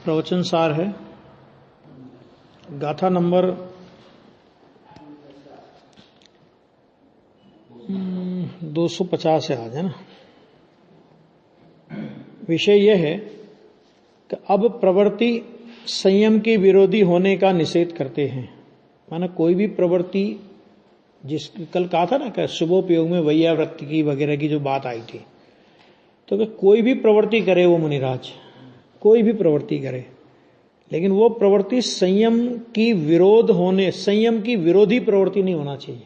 प्रवचन सार है, गाथा नंबर 250 है आज, है ना। विषय यह है कि अब प्रवृत्ति संयम के विरोधी होने का निषेध करते हैं। माना कोई भी प्रवृत्ति, जिस कल कहा था ना कि शुभोपयोग में वैयावृत्ति की वगैरह की जो बात आई थी, तो कि कोई भी प्रवृत्ति करे वो मुनिराज, कोई भी प्रवृत्ति करे, लेकिन वो प्रवृत्ति संयम की विरोध होने, संयम की विरोधी प्रवृत्ति नहीं होना चाहिए।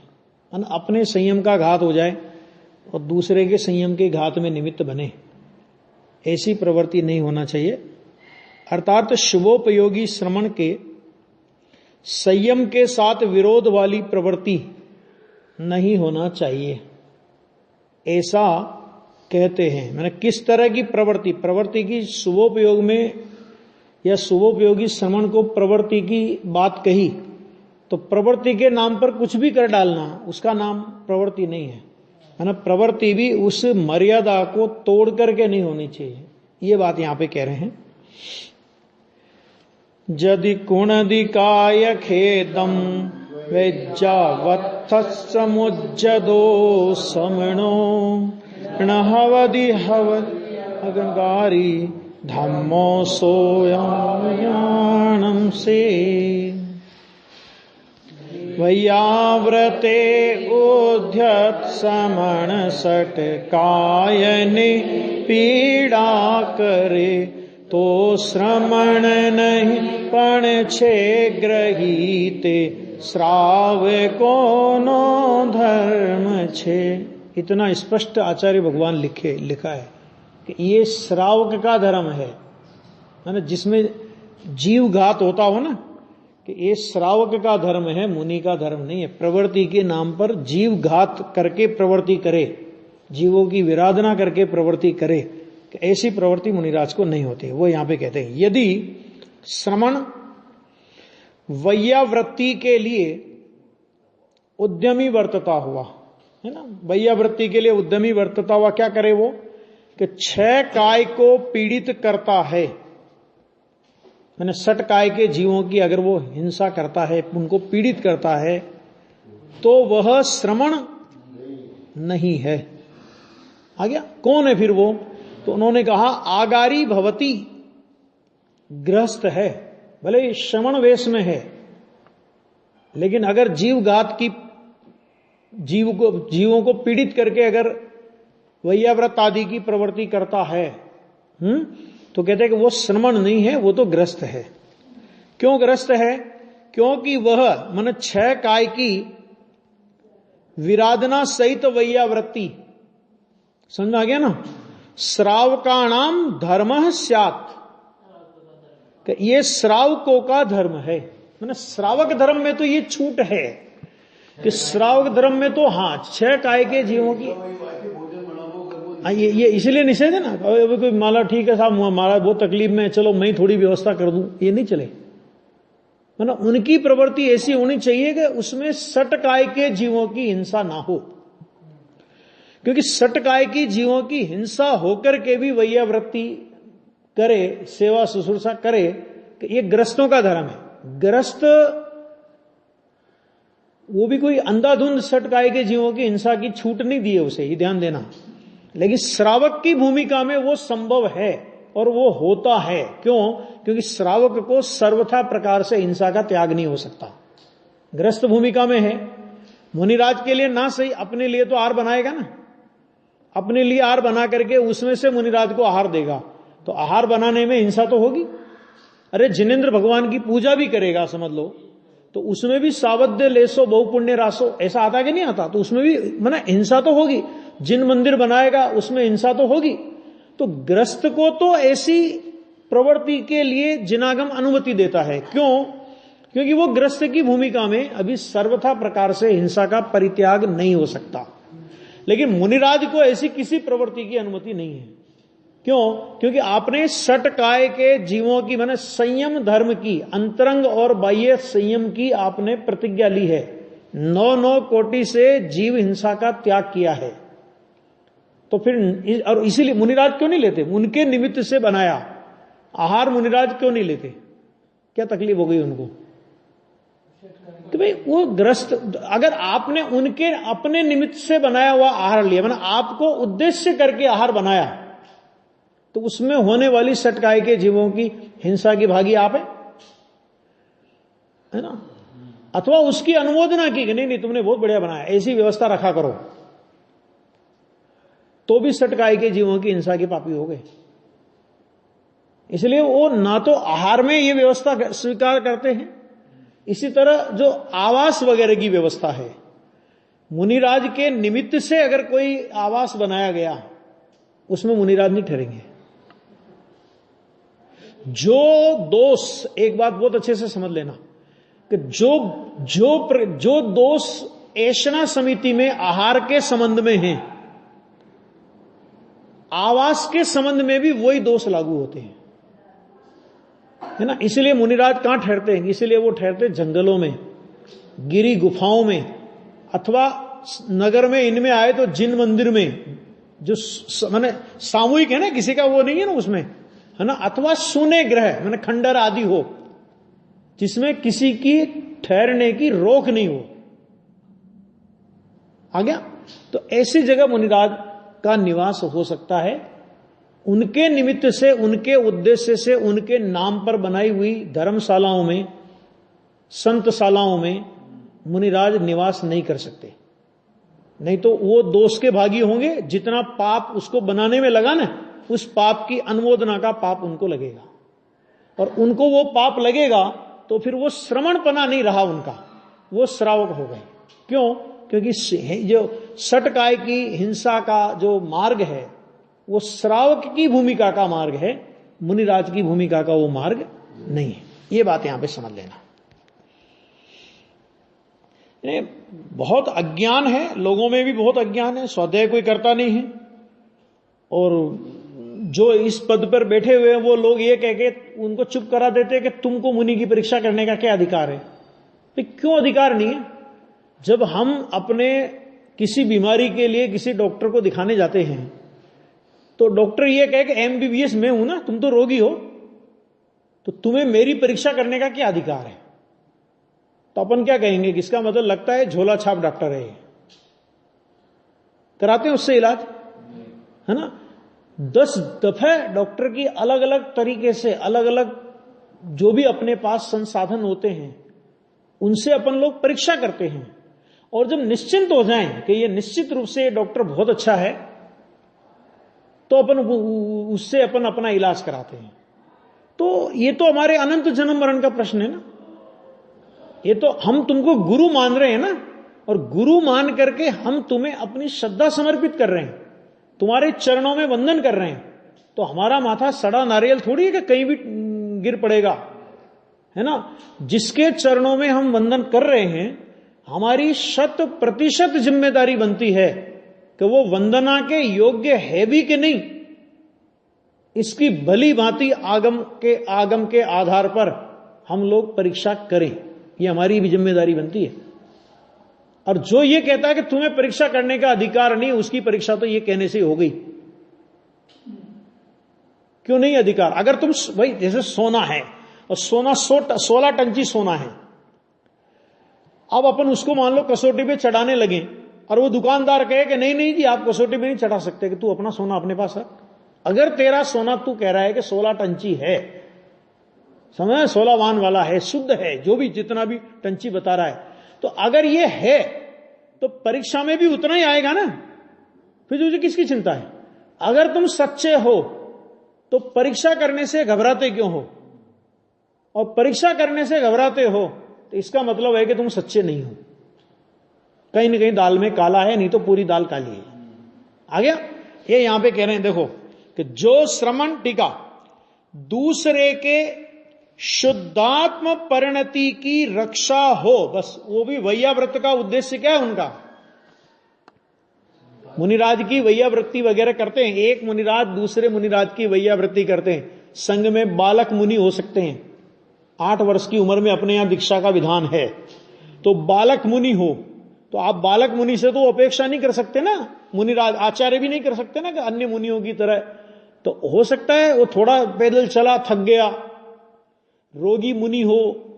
अपने संयम का घात हो जाए और दूसरे के संयम के घात में निमित्त बने, ऐसी प्रवृत्ति नहीं होना चाहिए। अर्थात शुभोपयोगी श्रवण के संयम के साथ विरोध वाली प्रवृत्ति नहीं होना चाहिए, ऐसा कहते हैं। मैंने किस तरह की प्रवृत्ति, प्रवृत्ति की शुभोपयोग में या शुभोपयोगी श्रवण को प्रवृत्ति की बात कही, तो प्रवृत्ति के नाम पर कुछ भी कर डालना उसका नाम प्रवृत्ति नहीं है। ना प्रवृत्ति भी उस मर्यादा को तोड़ करके नहीं होनी चाहिए, ये बात यहां पे कह रहे हैं। यदि कुणदिकाय खेदम वेज्जावत्थ समुज्जदो समणो नहवदि हवद अगंगारी धम्मो सोयाणम से वैयाव्रते उद्यत समण सट कायनि पीड़ा करे, तो श्रमण नहीं पण छे ग्रहीते श्राव कोनो धर्म छे। इतना स्पष्ट आचार्य भगवान लिखा है कि ये श्रावक का धर्म है, ना जिसमें जीव घात होता हो ना, कि ये श्रावक का धर्म है, मुनि का धर्म नहीं है। प्रवृत्ति के नाम पर जीव घात करके प्रवृत्ति करे, जीवों की विराधना करके प्रवृत्ति करे, कि ऐसी प्रवृत्ति मुनिराज को नहीं होती। वो यहां पे कहते हैं यदि श्रवण वैयावृत्ति के लिए उद्यमी वर्तता हुआ, है ना, वैयावृत्ति के लिए उद्यमी वर्तता हुआ, क्या करे वो कि 6 काय को पीड़ित करता है, मैंने 6 काय के जीवों की अगर वो हिंसा करता है, उनको पीड़ित करता है, तो वह श्रवण नहीं है। आ गया? कौन है फिर वो? तो उन्होंने कहा आगारी भवती, गृहस्थ है, भले श्रवण वेश में है, लेकिन अगर जीवघात की जीवों को पीड़ित करके अगर वैयाव्रत आदि की प्रवृत्ति करता है, तो कहते हैं कि वो श्रवण नहीं है, वो तो ग्रस्त है। क्यों ग्रस्त है? क्योंकि वह मन 6 काय की विराधना सहित वैयावृत्ति, समझ आ गया ना, श्रावकाणाम धर्म स्यात्, ये श्रावकों का धर्म है। मैंने श्रावक धर्म में तो ये छूट है कि श्रावक धर्म में तो हाँ 6 काय के जीवों की ये इसलिए निषेध है ना। अभी कोई माला ठीक है साहब, हमारा बहुत तकलीफ में, चलो मैं थोड़ी व्यवस्था कर दूं, ये नहीं चले। मतलब उनकी प्रवृत्ति ऐसी होनी चाहिए कि उसमें 6 काय के जीवों की हिंसा ना हो, क्योंकि 6 काय की जीवों की हिंसा होकर के भी वैयावृत्ति करे, सेवा शुश्रूषा करे, कि ये ग्रस्तों का धर्म है। ग्रस्त वो भी कोई अंधाधुंध 6 काय के जीवों की हिंसा की छूट नहीं दी है उसे, ये ध्यान देना। लेकिन श्रावक की भूमिका में वो संभव है और वो होता है। क्यों? क्योंकि श्रावक को सर्वथा प्रकार से हिंसा का त्याग नहीं हो सकता। ग्रस्त भूमिका में है, मुनिराज के लिए ना सही, अपने लिए तो आहार बनाएगा ना, अपने लिए आहार बना करके उसमें से मुनिराज को आहार देगा, तो आहार बनाने में हिंसा तो होगी। अरे जिनेंद्र भगवान की पूजा भी करेगा समझ लो, तो उसमें भी सावध्य लेसो बहु पुण्य रासो, ऐसा आता कि नहीं आता? तो उसमें भी माने हिंसा तो होगी। जिन मंदिर बनाएगा उसमें हिंसा तो होगी। तो ग्रस्त को तो ऐसी प्रवृत्ति के लिए जिनागम अनुमति देता है। क्यों? क्योंकि वो ग्रस्त की भूमिका में अभी सर्वथा प्रकार से हिंसा का परित्याग नहीं हो सकता। लेकिन मुनिराज को ऐसी किसी प्रवृत्ति की अनुमति नहीं है। क्यों? क्योंकि आपने 6 काय के जीवों की माने संयम धर्म की, अंतरंग और बाह्य संयम की आपने प्रतिज्ञा ली है। 9 कोटि से जीव हिंसा का त्याग किया है। तो फिर और इसीलिए मुनिराज क्यों नहीं लेते? उनके निमित्त से बनाया, आहार मुनिराज क्यों नहीं लेते? क्या तकलीफ हो गई उनको? तो भाई वो ग्रस्त, अगर आपने उनके अपने निमित्त से बनाया हुआ आहार लिया, मतलब आपको उद्देश्य करके आहार बनाया, तो उसमें होने वाली सटकाई के जीवों की हिंसा की भागी आप है ना? अथवा उसकी अनुमोदना की कि नहीं तुमने बहुत बढ़िया बनाया, ऐसी व्यवस्था रखा करो, तो भी सटकाई के जीवों की हिंसा के पापी हो गए। इसलिए वो ना तो आहार में ये व्यवस्था स्वीकार करते हैं, इसी तरह जो आवास वगैरह की व्यवस्था है, मुनिराज के निमित्त से अगर कोई आवास बनाया गया उसमें मुनिराज नहीं ठहरेंगे। जो दोष, एक बात बहुत अच्छे से समझ लेना कि जो दोष ऐशना समिति में आहार के संबंध में हैं, आवास के संबंध में भी वही दोष लागू होते हैं, है ना? इसलिए मुनिराज कहां ठहरते हैं? इसलिए वो ठहरते जंगलों में, गिरी गुफाओं में, अथवा नगर में इनमें आए तो जिन मंदिर में, जो माने सामूहिक है ना, किसी का वो नहीं है ना उसमें, है ना? अथवा सुने ग्रह माने खंडर आदि हो, जिसमें किसी की ठहरने की रोक नहीं हो। आ गया? तो ऐसी जगह मुनिराज का निवास हो सकता है। उनके निमित्त से, उनके उद्देश्य से, उनके नाम पर बनाई हुई धर्मशालाओं में, संतशालाओं में मुनिराज निवास नहीं कर सकते, नहीं तो वो दोष के भागी होंगे। जितना पाप उसको बनाने में लगा ना, उस पाप की अनुमोदना का पाप उनको लगेगा, और उनको वो पाप लगेगा तो फिर वो श्रवणपना नहीं रहा उनका, वो श्रावक हो गए। क्यों? क्योंकि जो सटकाय की हिंसा का जो मार्ग है वो श्रावक की भूमिका का मार्ग है, मुनिराज की भूमिका का वो मार्ग नहीं है। ये बात यहां पे समझ लेना। बहुत अज्ञान है लोगों में, भी बहुत अज्ञान है, स्वाध्याय कोई करता नहीं है, और जो इस पद पर बैठे हुए हैं वो लोग ये कह के उनको चुप करा देते हैं कि तुमको मुनि की परीक्षा करने का क्या अधिकार है? तो क्यों अधिकार नहीं है? जब हम अपने किसी बीमारी के लिए किसी डॉक्टर को दिखाने जाते हैं तो डॉक्टर ये कहे कि एमबीबीएस मैं हूं ना, तुम तो रोगी हो, तो तुम्हें मेरी परीक्षा करने का क्या अधिकार है? तो अपन क्या कहेंगे कि इसका मतलब लगता है झोला छाप डॉक्टर है, कराते हैं उससे इलाज, है ना? 10 दफे डॉक्टर की अलग अलग तरीके से, अलग अलग जो भी अपने पास संसाधन होते हैं उनसे अपन लोग परीक्षा करते हैं, और जब निश्चिंत हो जाएं कि ये निश्चित रूप से डॉक्टर बहुत अच्छा है, तो अपन उससे अपन अपना इलाज कराते हैं। तो ये तो हमारे अनंत जन्म मरण का प्रश्न है ना। ये तो हम तुमको गुरु मान रहे हैं ना, और गुरु मान करके हम तुम्हें अपनी श्रद्धा समर्पित कर रहे हैं, तुम्हारे चरणों में वंदन कर रहे हैं, तो हमारा माथा सड़ा नारियल थोड़ी है कि कहीं भी गिर पड़ेगा, है ना? जिसके चरणों में हम वंदन कर रहे हैं, हमारी 100% जिम्मेदारी बनती है कि वो वंदना के योग्य है भी कि नहीं, इसकी भली भांति आगम के आधार पर हम लोग परीक्षा करें, ये हमारी भी जिम्मेदारी बनती है। और जो ये कहता है कि तुम्हें परीक्षा करने का अधिकार नहीं, उसकी परीक्षा तो ये कहने से हो गई। क्यों नहीं अधिकार? अगर तुम भाई जैसे सोना है, और सोना 16 टन सोना है, अब अपन उसको मान लो कसौटी पे चढ़ाने लगे, और वो दुकानदार कहे कि नहीं नहीं जी आप कसौटी पे नहीं चढ़ा सकते, कि तू अपना सोना अपने पास रख। अगर तेरा सोना तू कह रहा है कि 16 टंची है, समझ, 16 वान वाला है, शुद्ध है, जो भी जितना भी टंची बता रहा है, तो अगर ये है तो परीक्षा में भी उतना ही आएगा ना, फिर तुझे किसकी चिंता है? अगर तुम सच्चे हो तो परीक्षा करने से घबराते क्यों हो? और परीक्षा करने से घबराते हो तो इसका मतलब है कि तुम सच्चे नहीं हो, कहीं ना कहीं दाल में काला है, नहीं तो पूरी दाल काली है। आ गया? ये यहां पे कह रहे हैं देखो कि जो श्रमण टीका दूसरे के शुद्धात्म परिणति की रक्षा हो, बस वो भी वैयाव्रत का उद्देश्य क्या है उनका? मुनिराज की वैयावृत्ति वगैरह करते हैं, एक मुनिराज दूसरे मुनिराज की वैयावृत्ति करते हैं। संघ में बालक मुनि हो सकते हैं, 8 वर्ष की उम्र में अपने यहां दीक्षा का विधान है, तो बालक मुनि हो, तो आप बालक मुनि से तो अपेक्षा नहीं कर सकते ना, मुनिराज आचार्य भी नहीं कर सकते ना कि अन्य मुनियों की तरह तो हो सकता है वो थोड़ा पैदल चला, थक गया, रोगी मुनि हो,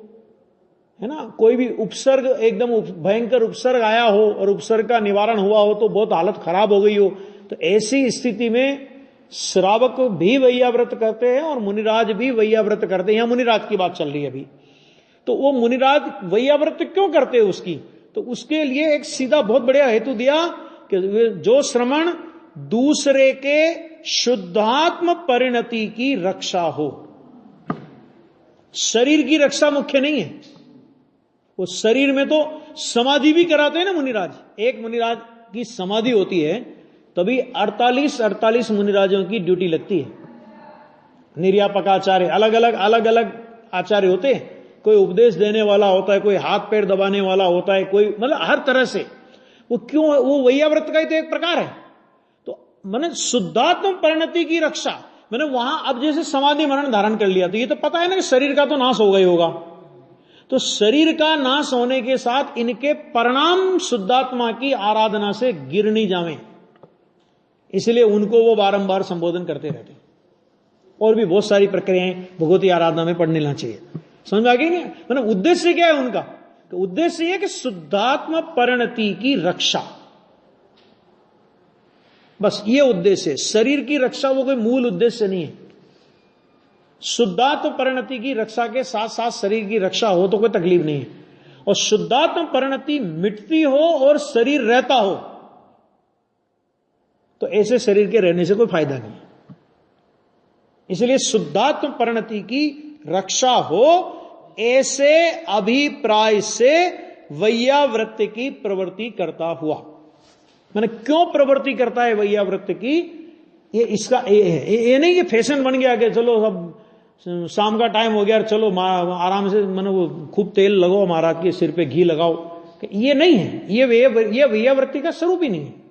है ना, कोई भी उपसर्ग, एकदम भयंकर उपसर्ग आया हो और उपसर्ग का निवारण हुआ हो तो बहुत हालत खराब हो गई हो, तो ऐसी स्थिति में श्रावक भी वैयाव्रत करते हैं और मुनिराज भी वैयाव्रत करते हैं। यहां मुनिराज की बात चल रही है अभी। तो वो मुनिराज वैयाव्रत क्यों करते हैं उसकी, तो उसके लिए एक सीधा बहुत बढ़िया हेतु दिया कि जो श्रमण दूसरे के शुद्धात्म परिणति की रक्षा हो। शरीर की रक्षा मुख्य नहीं है, वो शरीर में तो समाधि भी कराते हैं ना मुनिराज। एक मुनिराज की समाधि होती है तभी 48 मुनिराजों की ड्यूटी लगती है। निर्यापक आचार्य, अलग अलग आचार्य होते हैं, कोई उपदेश देने वाला होता है, कोई हाथ पैर दबाने वाला होता है, कोई मतलब हर तरह से। वो क्यों, वो वैयाव्रत का ही तो एक प्रकार है। तो मैंने शुद्धात्म परिणति की रक्षा, मैंने वहां अब जैसे समाधि मरण धारण कर लिया तो ये तो पता है ना कि शरीर का तो नाश हो गई होगा, तो शरीर का नाश होने के साथ इनके परिणाम शुद्धात्मा की आराधना से गिर नहीं जावे, इसलिए उनको वो बारंबार संबोधन करते रहते हैं। और भी बहुत सारी प्रक्रियाएं भगवती आराधना में पढ़ने लेना चाहिए। समझ में आ गई नहीं? मतलब उद्देश्य क्या है उनका, तो उद्देश्य यह कि शुद्धात्म परिणति की रक्षा, बस ये उद्देश्य है। शरीर की रक्षा वो कोई मूल उद्देश्य नहीं है। शुद्धात्म परिणति की रक्षा के साथ साथ शरीर की रक्षा हो तो कोई तकलीफ नहीं है, और शुद्धात्म परिणति मिटती हो और शरीर रहता हो तो ऐसे शरीर के रहने से कोई फायदा नहीं है। इसलिए शुद्धात्म परिणति की रक्षा हो, ऐसे अभिप्राय से वैयावृत्ति की प्रवृत्ति करता हुआ। मैंने क्यों प्रवृत्ति करता है वैयावृत्ति की, ये इसका ये नहीं कि फैशन बन गया कि चलो अब शाम का टाइम हो गया चलो आराम से मैंने वो खूब तेल लगाओ, महाराज के सिर पे घी लगाओ, ये नहीं है। ये वैयावृत्ति का स्वरूप ही नहीं है।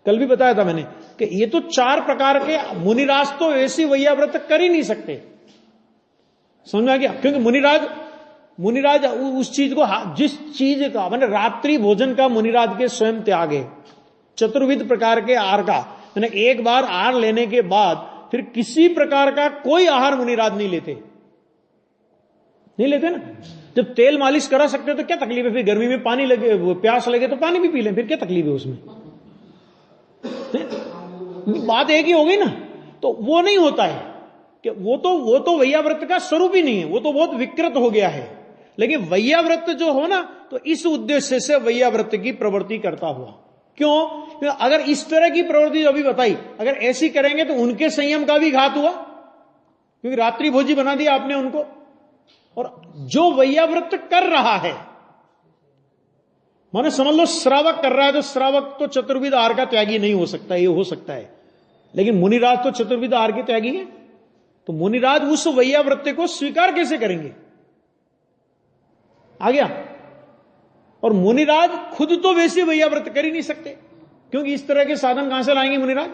कल भी बताया था मैंने कि ये तो 4 प्रकार के मुनिराज तो ऐसी वैयाव्रत कर ही नहीं सकते। समझ में आ गया? क्योंकि मुनिराज उस चीज को, जिस चीज का मैंने रात्रि भोजन का मुनिराज के स्वयं त्याग है, चतुर्विध प्रकार के आहार का, मैंने एक बार आहार लेने के बाद फिर किसी प्रकार का कोई आहार मुनिराज नहीं लेते ना। जब तेल मालिश करा सकते तो क्या तकलीफ है? फिर गर्मी में पानी लगे, प्यास लगे तो पानी भी पी लें, फिर क्या तकलीफ है उसमें? बात एक ही हो गई ना। तो वो नहीं होता है कि वो तो वैयाव्रत का स्वरूप ही नहीं है, वो तो बहुत विकृत हो गया है। लेकिन वैयाव्रत जो हो ना, तो इस उद्देश्य से वैयाव्रत की प्रवृत्ति करता हुआ। क्यों? अगर इस तरह की प्रवृत्ति जो अभी बताई, अगर ऐसी करेंगे तो उनके संयम का भी घात हुआ, क्योंकि रात्रि भोजी बना दिया आपने उनको। और जो वैयाव्रत कर रहा है, माने समझ लो श्रावक कर रहा है, तो श्रावक तो चतुर्विध आहार का त्यागी नहीं हो सकता, ये हो सकता है, लेकिन मुनिराज तो चतुर्विध आहार के त्यागी है। तो मुनिराज उस वैयाव्रत को स्वीकार कैसे करेंगे? आ गया? और मुनिराज खुद तो वैसे वैयाव्रत कर ही नहीं सकते, क्योंकि इस तरह के साधन कहां से लाएंगे मुनिराज?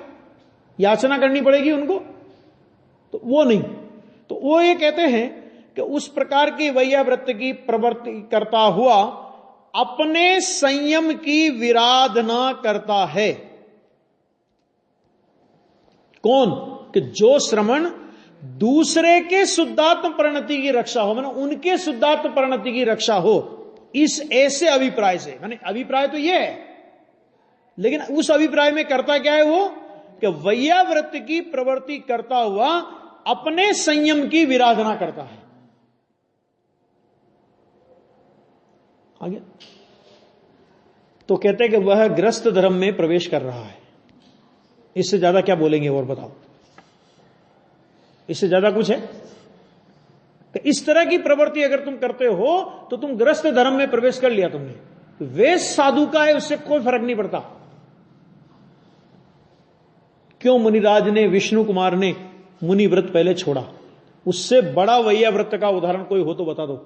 याचना करनी पड़ेगी उनको, तो वो नहीं। तो वो ये कहते हैं कि उस प्रकार की वैयाव्रत की प्रवृत्ति करता हुआ अपने संयम की विराधना करता है। कौन? कि जो श्रमण दूसरे के शुद्धात्म परिणति की रक्षा हो, माने उनके शुद्धात्म परिणति की रक्षा हो, इस ऐसे अभिप्राय से। माने अभिप्राय तो यह है, लेकिन उस अभिप्राय में करता क्या है वो, कि वैयाव्रत की प्रवृत्ति करता हुआ अपने संयम की विराधना करता है। आगे तो कहते हैं कि वह ग्रस्त धर्म में प्रवेश कर रहा है। इससे ज्यादा क्या बोलेंगे और बताओ? इससे ज्यादा कुछ है? तो इस तरह की प्रवृत्ति अगर तुम करते हो तो तुम ग्रस्त धर्म में प्रवेश कर लिया तुमने। वेश साधु का है, उससे कोई फर्क नहीं पड़ता। क्यों मुनिराज ने, विष्णु कुमार ने मुनि व्रत पहले छोड़ा? उससे बड़ा वैयाव्रत का उदाहरण कोई हो तो बता दो।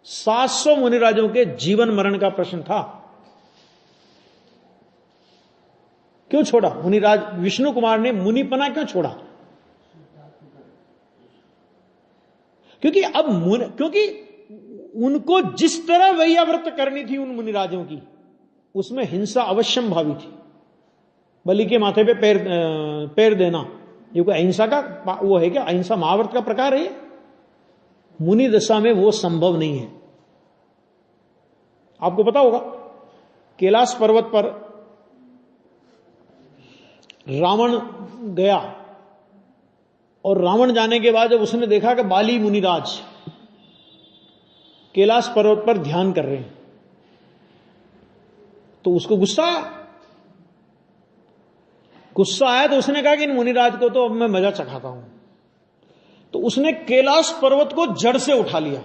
700 मुनिराजों के जीवन मरण का प्रश्न था, क्यों छोड़ा? मुनिराज विष्णु कुमार ने मुनिपना क्यों छोड़ा? क्योंकि उनको जिस तरह वैयाव्रत करनी थी उन मुनिराजों की, उसमें हिंसा अवश्यम भावी थी। बलि के माथे पे पैर देना, ये कोई अहिंसा का वो है क्या? अहिंसा महाव्रत का प्रकार है? मुनि दशा में वो संभव नहीं है। आपको पता होगा कैलाश पर्वत पर रावण गया, और रावण जाने के बाद जब उसने देखा कि बाली मुनिराज कैलाश पर्वत पर ध्यान कर रहे हैं, तो उसको गुस्सा आया। तो उसने कहा कि इन मुनिराज को तो अब मैं मजा चखाता हूं। तो उसने कैलाश पर्वत को जड़ से उठा लिया।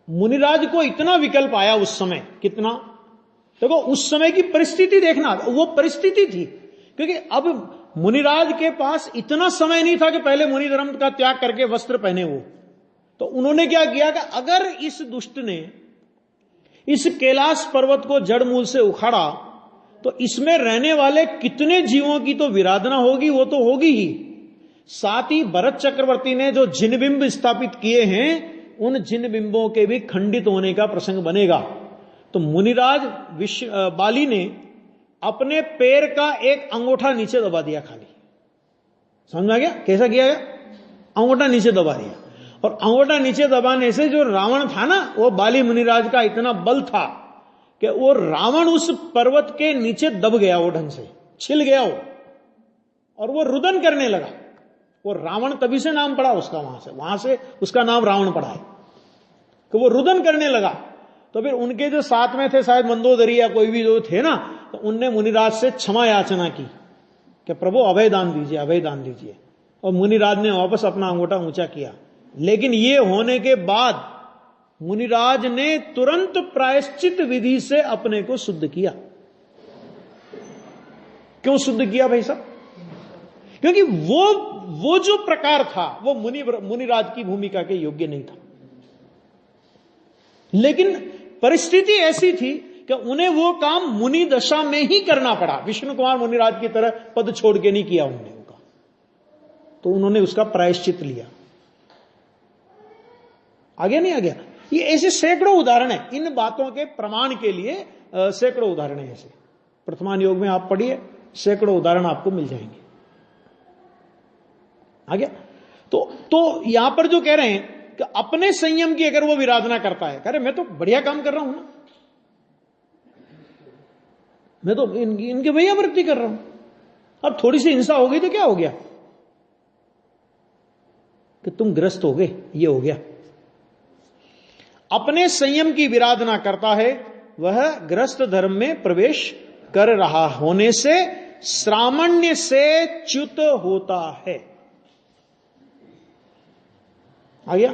मुनिराज को इतना विकल्प आया उस समय, कितना देखो, उस समय की परिस्थिति देखना, वो परिस्थिति थी, क्योंकि अब मुनिराज के पास इतना समय नहीं था कि पहले मुनि धर्म का त्याग करके वस्त्र पहने वो। तो उन्होंने क्या किया कि अगर इस दुष्ट ने इस कैलाश पर्वत को जड़ मूल से उखाड़ा तो इसमें रहने वाले कितने जीवों की तो विराधना होगी, वो तो होगी ही। साथ ही भरत चक्रवर्ती ने जो जिनबिंब स्थापित किए हैं, उन जिनबिंबों के भी खंडित होने का प्रसंग बनेगा। तो मुनिराज बाली ने अपने पैर का एक अंगूठा नीचे दबा दिया खाली। समझ आ गया कैसा किया गया? अंगूठा नीचे दबा दिया, और अंगूठा नीचे दबाने से जो रावण था ना, वो बाली मुनिराज का इतना बल था कि वो रावण उस पर्वत के नीचे दब गया, वो ढंग से छिल गया वो, और वो रुदन करने लगा। वो रावण तभी से नाम पड़ा उसका, वहां से उसका नाम रावण पड़ा है कि वो रुदन करने लगा। तो फिर उनके जो साथ में थे, शायद मंदोदरी या कोई भी जो थे ना, तो उनने मुनिराज से क्षमा याचना की कि प्रभु अभय दान दीजिए, अभय दान दीजिए। और मुनिराज ने वापस अपना अंगूठा ऊंचा किया। लेकिन ये होने के बाद मुनिराज ने तुरंत प्रायश्चित विधि से अपने को शुद्ध किया। क्यों शुद्ध किया भाई साहब? क्योंकि वो जो प्रकार था वो मुनिराज की भूमिका के योग्य नहीं था। लेकिन परिस्थिति ऐसी थी कि उन्हें वो काम मुनि दशा में ही करना पड़ा। विष्णु कुमार मुनिराज की तरह पद छोड़ के नहीं किया उन्होंने उनका, तो उन्होंने उसका प्रायश्चित लिया। आ गया नहीं आ गया? ये ऐसे सैकड़ों उदाहरण है। इन बातों के प्रमाण के लिए सैकड़ों उदाहरण है ऐसे। प्रथमान योग में आप पढ़िए, सैकड़ों उदाहरण आपको मिल जाएंगे। आ गया? तो यहां पर जो कह रहे हैं कि अपने संयम की अगर वो विराधना करता है, अरे मैं तो बढ़िया काम कर रहा हूं ना, मैं तो इनके भैया वृत्ति कर रहा हूं, अब थोड़ी सी हिंसा हो गई तो क्या हो गया कि तुम ग्रस्त हो गए, ये हो गया। अपने संयम की विराधना करता है, वह ग्रस्त धर्म में प्रवेश कर रहा होने से श्रामण्य से च्युत होता है। आ गया?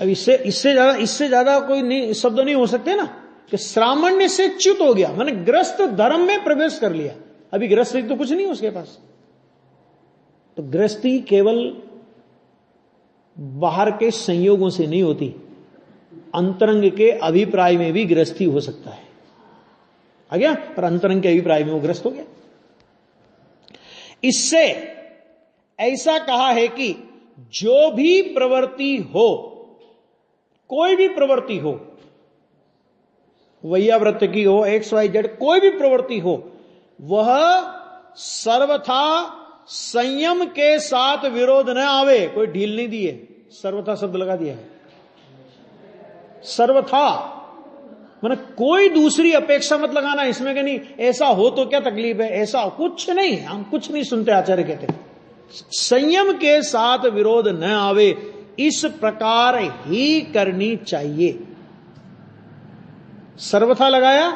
अब इससे ज्यादा कोई शब्द नहीं हो सकते ना, कि श्रामण्य से च्युत हो गया, माने ग्रस्त धर्म में प्रवेश कर लिया। अभी गृहस्थी तो कुछ नहीं उसके पास। तो गृहस्थी केवल बाहर के संयोगों से नहीं होती, अंतरंग के अभिप्राय में भी गृहस्थी हो सकता है। आ गया? पर अंतरंग के अभिप्राय में वो ग्रस्त हो गया। इससे ऐसा कहा है कि जो भी प्रवृत्ति हो, कोई भी प्रवृत्ति हो, वैयाव्रत की हो, XYZ कोई भी प्रवृत्ति हो, वह सर्वथा संयम के साथ विरोध न आवे। कोई ढील नहीं दी है, सर्वथा शब्द लगा दिया है। सर्वथा माने कोई दूसरी अपेक्षा मत लगाना इसमें कि नहीं ऐसा हो तो क्या तकलीफ है, ऐसा कुछ नहीं। हम कुछ नहीं सुनते, आचार्य कहते संयम के साथ विरोध न आवे, इस प्रकार ही करनी चाहिए। सर्वथा लगाया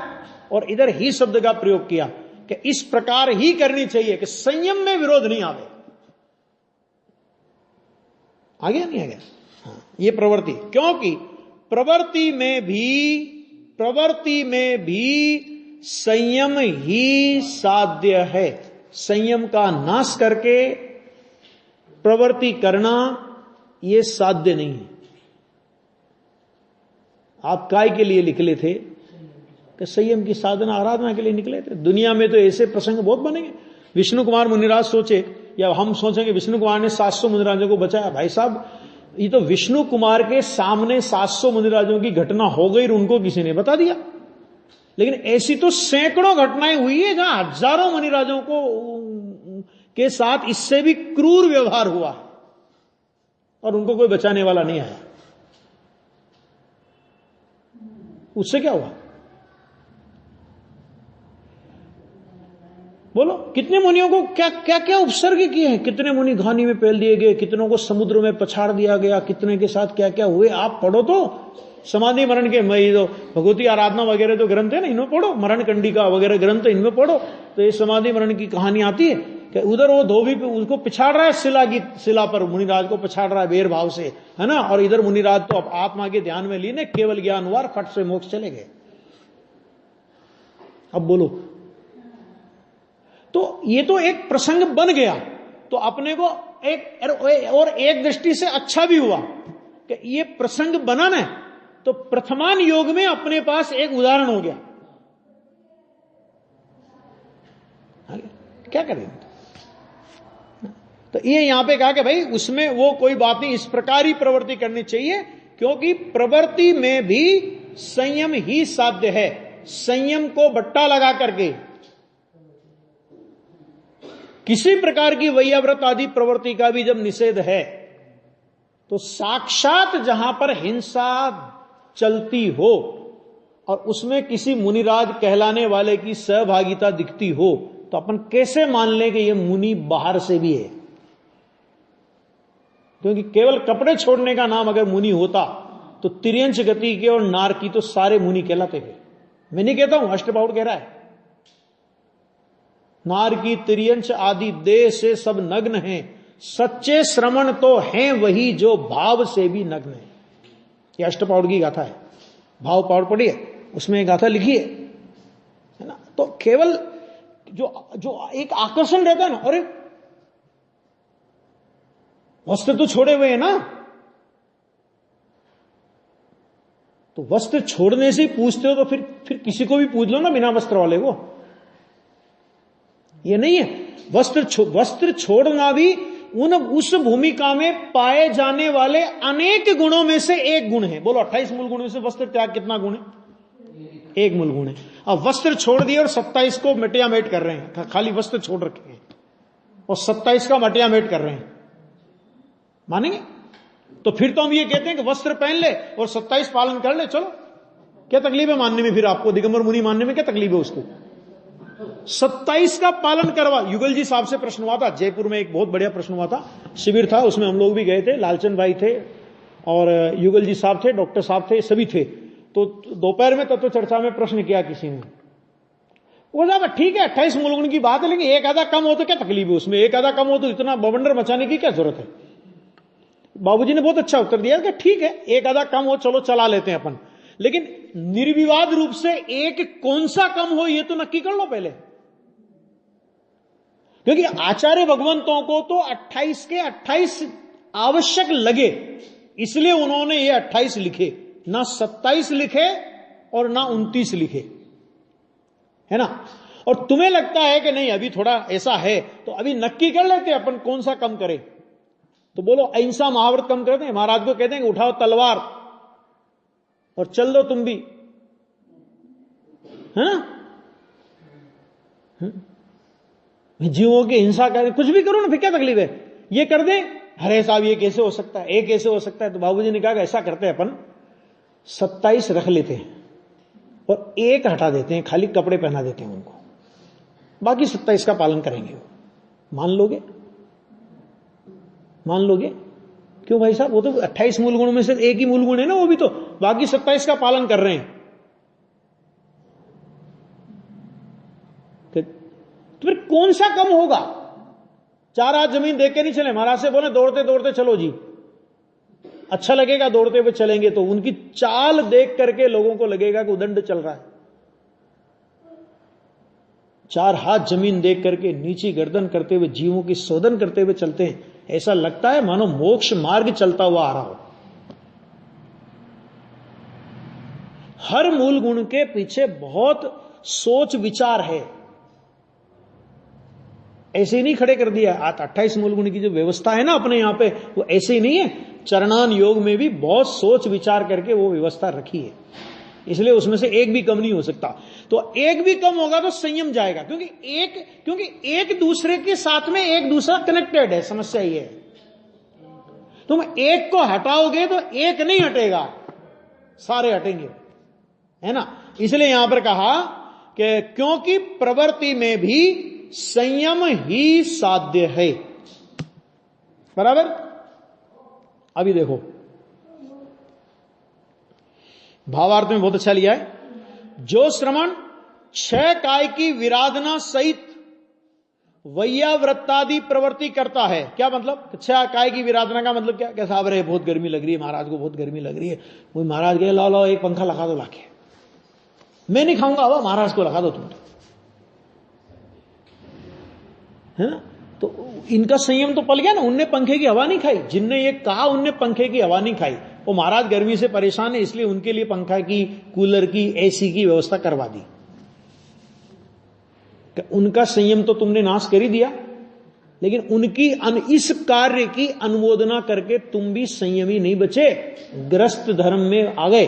और इधर ही शब्द का प्रयोग किया कि इस प्रकार ही करनी चाहिए, कि संयम में विरोध नहीं आवे। आ गया नहीं आ गया? हाँ, ये प्रवृत्ति, क्योंकि प्रवृत्ति में भी संयम ही साध्य है। संयम का नाश करके प्रवृत्ति करना यह साध्य नहीं है। आप काय के लिए निकले थे? कि संयम की साधना आराधना के लिए निकले थे। दुनिया में तो ऐसे प्रसंग बहुत बनेंगे। विष्णु कुमार मुनिराज सोचे, या हम सोचेंगे विष्णु कुमार ने 700 मुनिराजों को बचाया। भाई साहब, ये तो विष्णु कुमार के सामने 700 मुनिराजों की घटना हो गई और उनको किसी ने बता दिया। लेकिन ऐसी तो सैकड़ों घटनाएं हुई है जहां हजारों मुनिराजों को के साथ इससे भी क्रूर व्यवहार हुआ और उनको कोई बचाने वाला नहीं आया। उससे क्या हुआ? बोलो, कितने मुनियों को क्या क्या क्या उपसर्ग किए हैं, कितने मुनि घानी में पेल दिए गए, कितनों को समुद्र में पछाड़ दिया गया, कितने के साथ क्या क्या हुए। आप पढ़ो तो समाधि मरण के जो भगवती आराधना वगैरह जो ग्रंथ है ना, इनमें पढ़ो, मरण कंडिका वगैरह ग्रंथ इनमें पढ़ो, तो ये समाधि मरण की कहानी आती है कि उधर वो धोबी पे उसको पिछाड़ रहा है, शिला पर मुनिराज को पिछाड़ रहा है बेर भाव से, है ना, और इधर मुनिराज तो आत्मा के ध्यान में लीने केवल ज्ञानवार फट से मोक्ष चले गए। अब बोलो, तो ये तो एक प्रसंग बन गया, तो अपने को एक दृष्टि से अच्छा भी हुआ कि ये प्रसंग बना ना, तो प्रथमान योग में अपने पास एक उदाहरण हो गया। क्या करें? तो ये यहां पे कहा कि भाई उसमें वो कोई बात नहीं, इस प्रकार ही प्रवृत्ति करनी चाहिए, क्योंकि प्रवृत्ति में भी संयम ही साध्य है। संयम को बट्टा लगा करके किसी प्रकार की वैयाव्रत आदि प्रवृत्ति का भी जब निषेध है, तो साक्षात जहां पर हिंसा चलती हो और उसमें किसी मुनिराज कहलाने वाले की सहभागिता दिखती हो, तो अपन कैसे मान लें कि यह मुनि बाहर से भी है? क्योंकि केवल कपड़े छोड़ने का नाम अगर मुनि होता तो तिर्यंच गति के और नार की तो सारे मुनि कहलाते थे। मैं नहीं कहता हूं, अष्टबाहुड़ कह रहा है। नार की तिर्यंच आदि देह से सब नग्न हैं, सच्चे श्रमण तो हैं वही जो भाव से भी नग्न है। यह अष्टपाउड़ की गाथा है, भाव पाउड़ पढ़िए, उसमें गाथा लिखी है ना। तो केवल जो एक आकर्षण रहता है ना, अरे वस्त्र तो छोड़े हुए हैं ना, तो वस्त्र छोड़ने से ही पूछते हो, तो फिर किसी को भी पूछ लो ना बिना वस्त्र वाले को। ये नहीं है, वस्त्र छोड़ना भी उस भूमिका में पाए जाने वाले अनेक गुणों में से एक गुण है। बोलो 28 मूल गुणों में से वस्त्र त्याग कितना गुण है? एक मूल गुण है। अब वस्त्र छोड़ दिए और 27 को मटियामेट कर रहे हैं, खाली वस्त्र छोड़ रखे हैं और 27 का मटियामेट कर रहे हैं, मानेंगे? तो फिर तो हम ये कहते हैं कि वस्त्र पहन ले और 27 पालन कर ले, चलो क्या तकलीफ है मानने में? फिर आपको दिगंबर मुनि मानने में क्या तकलीफ है? उसको 27 का पालन करवा। युगल जी साहब से प्रश्न हुआ था, जयपुर में एक बहुत बढ़िया प्रश्न हुआ था, शिविर था, उसमें हम लोग भी गए थे, लालचंद भाई थे और युगल जी साहब थे, डॉक्टर साहब थे, सभी थे। तो दोपहर में तत्व चर्चा में प्रश्न किया किसी ने, वो साहब ठीक है 28 मूल गुण की बात है, लेकिन एक आधा कम हो तो क्या तकलीफ है उसमें? एक आधा कम हो तो इतना बवंडर मचाने की क्या जरूरत है? बाबूजी ने बहुत अच्छा उत्तर दिया कि ठीक है एक आधा कम हो, चलो चला लेते हैं अपन, लेकिन निर्विवाद रूप से एक कौन सा कम हो ये तो नक्की कर लो पहले। क्योंकि आचार्य भगवंतों को तो 28 के 28 आवश्यक लगे, इसलिए उन्होंने ये 28 लिखे, ना 27 लिखे और ना 29 लिखे, है ना। और तुम्हें लगता है कि नहीं अभी थोड़ा ऐसा है, तो अभी नक्की कर लेते अपन कौन सा कम करें। तो बोलो अहिंसा महाव्रत कम करते हैं, महाराज को कहते हैं कि उठाओ तलवार और चल दो तुम भी, है ना। जीवों की हिंसा करें, कुछ भी करो ना, फिर क्या तकलीफ है? ये कर दे, अरे साहब ये कैसे हो सकता है, ये कैसे हो सकता है? तो बाबूजी ने कहा कि ऐसा करते हैं अपन 27 रख लेते हैं और एक हटा देते हैं, खाली कपड़े पहना देते हैं उनको, बाकी 27 का पालन करेंगे। मान लोगे? मान लोगे? क्यों भाई साहब, वो तो 28 मूल गुणों में से एक ही मूल गुण है ना, वो भी तो बाकी 27 का पालन कर रहे हैं। तो फिर कौन सा कम होगा? 4 हाथ जमीन देख के नहीं चले, महाराज से बोले दौड़ते दौड़ते चलो जी, अच्छा लगेगा दौड़ते हुए चलेंगे, तो उनकी चाल देख करके लोगों को लगेगा कि उदंड चल रहा है। 4 हाथ जमीन देख करके नीची गर्दन करते हुए जीवों की शोधन करते हुए चलते हैं, ऐसा लगता है मानो मोक्ष मार्ग चलता हुआ आ रहा हो। हर मूल गुण के पीछे बहुत सोच विचार है, ऐसे ही नहीं खड़े कर दिया। 28 मूल गुण की जो व्यवस्था है ना अपने यहां पे, वो ऐसे ही नहीं है। चरणान योग में भी बहुत सोच विचार करके वो व्यवस्था रखी है। इसलिए उसमें से एक भी कम नहीं हो सकता। तो एक भी कम होगा तो संयम जाएगा, क्योंकि एक दूसरे के साथ में एक दूसरा कनेक्टेड है। समस्या ये है, तुम एक को हटाओगे तो एक नहीं हटेगा, सारे हटेंगे, है ना। इसलिए यहां पर कहा कि क्योंकि प्रवृत्ति में भी संयम ही साध्य है। बराबर। अभी देखो भावार्थ में बहुत अच्छा लिया है। जो श्रवण 6 काय की विराधना सहित वैयावृत्तादि प्रवृत्ति करता है, क्या मतलब 6 काय की विराधना का मतलब क्या? साहब रे बहुत गर्मी लग रही है, महाराज को बहुत गर्मी लग रही है, वो महाराज गए लो एक पंखा लगा दो लाके, मैं नहीं खाऊंगा, अब महाराज को लगा दो तुम, है ना। तो इनका संयम तो पल गया ना, उनने पंखे की हवा नहीं खाई, जिनने ये कहा उनने पंखे की हवा नहीं खाई। वो महाराज गर्मी से परेशान है, इसलिए उनके लिए पंखा की, कूलर की, एसी की व्यवस्था करवा दी। उनका संयम तो तुमने नाश कर ही दिया, लेकिन उनकी इस कार्य की अनुमोदना करके तुम भी संयमी नहीं बचे, ग्रस्त धर्म में आ गए।